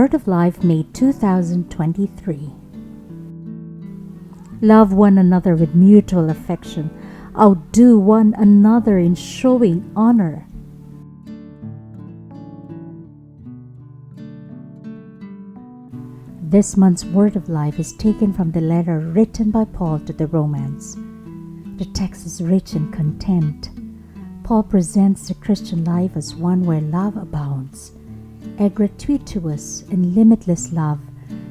Word of Life, May 2023. Love one another with mutual affection. Outdo one another in showing honor. This month's Word of Life is taken from the letter written by Paul to the Romans. The text is rich in content. Paul presents the Christian life as one where love abounds, a gratuitous and limitless love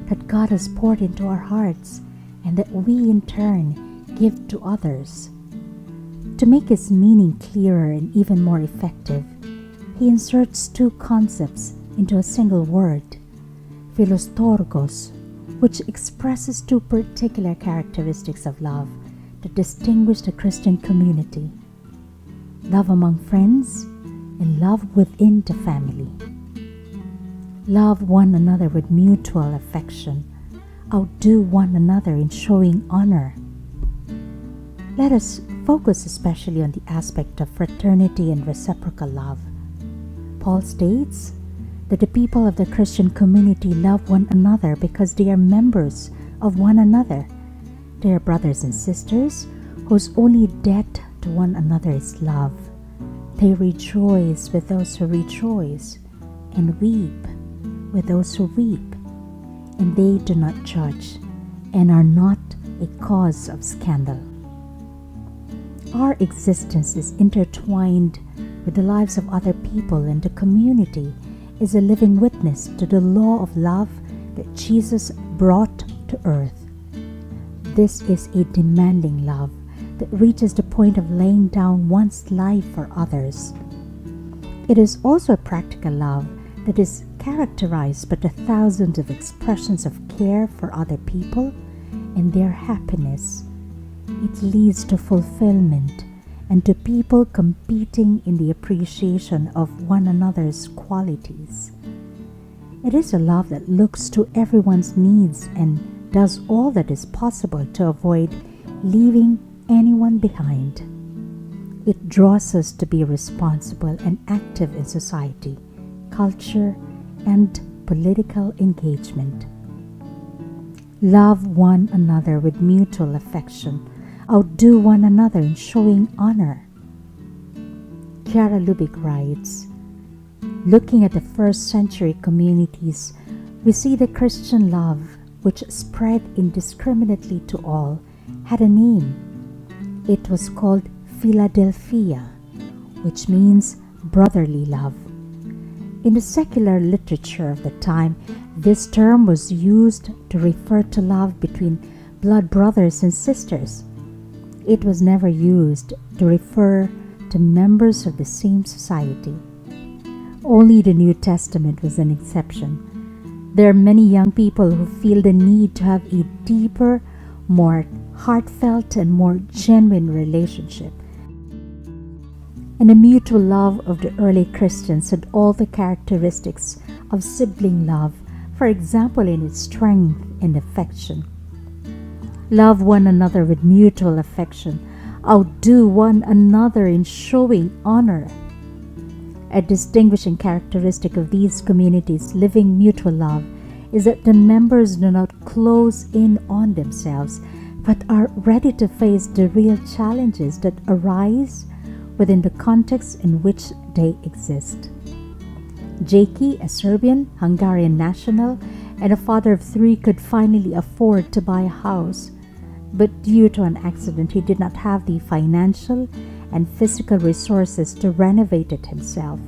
that God has poured into our hearts and that we in turn give to others. To make his meaning clearer and even more effective, he inserts two concepts into a single word, philostorgos, which expresses two particular characteristics of love that distinguish the Christian community: love among friends and love within the family. Love one another with mutual affection. Outdo one another in showing honor. Let us focus especially on the aspect of fraternity and reciprocal love. Paul states that the people of the Christian community love one another because they are members of one another. They are brothers and sisters whose only debt to one another is love. They rejoice with those who rejoice and weep with those who weep, and they do not judge and are not a cause of scandal. Our existence is intertwined with the lives of other people, and the community is a living witness to the law of love that Jesus brought to earth. This is a demanding love that reaches the point of laying down one's life for others. It is also a practical love that is characterized by the thousands of expressions of care for other people and their happiness. It leads to fulfillment and to people competing in the appreciation of one another's qualities. It is a love that looks to everyone's needs and does all that is possible to avoid leaving anyone behind. It draws us to be responsible and active in society, culture, and political engagement. Love one another with mutual affection. Outdo one another in showing honor. Clara Lubick writes, looking at the first century communities, we see the Christian love, which spread indiscriminately to all, had a name. It was called Philadelphia, which means brotherly love. In the secular literature of the time, this term was used to refer to love between blood brothers and sisters. It was never used to refer to members of the same society. Only the New Testament was an exception. There are many young people who feel the need to have a deeper, more heartfelt, and more genuine relationship. And the mutual love of the early Christians had all the characteristics of sibling love, for example, in its strength and affection. Love one another with mutual affection. Outdo one another in showing honor. A distinguishing characteristic of these communities living mutual love is that the members do not close in on themselves, but are ready to face the real challenges that arise within the context in which they exist. Jaki, a Serbian, Hungarian national, and a father of three, could finally afford to buy a house, but due to an accident, he did not have the financial and physical resources to renovate it himself.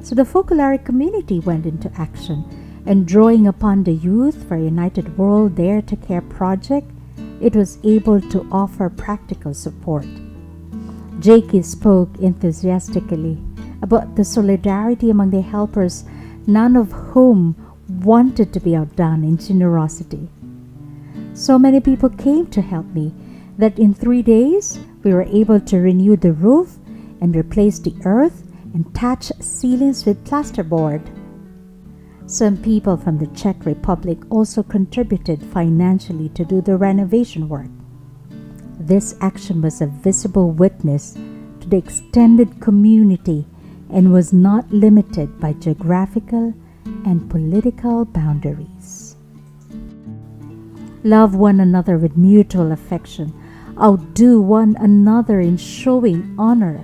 So the Focolare community went into action, and drawing upon the Youth for a United World Dare to Care project, it was able to offer practical support. Jaki spoke enthusiastically about the solidarity among the helpers, none of whom wanted to be outdone in generosity. So many people came to help me that in 3 days we were able to renew the roof and replace the earth and patch ceilings with plasterboard. Some people from the Czech Republic also contributed financially to do the renovation work. This action was a visible witness to the extended community and was not limited by geographical and political boundaries. Love one another with mutual affection. Outdo one another in showing honor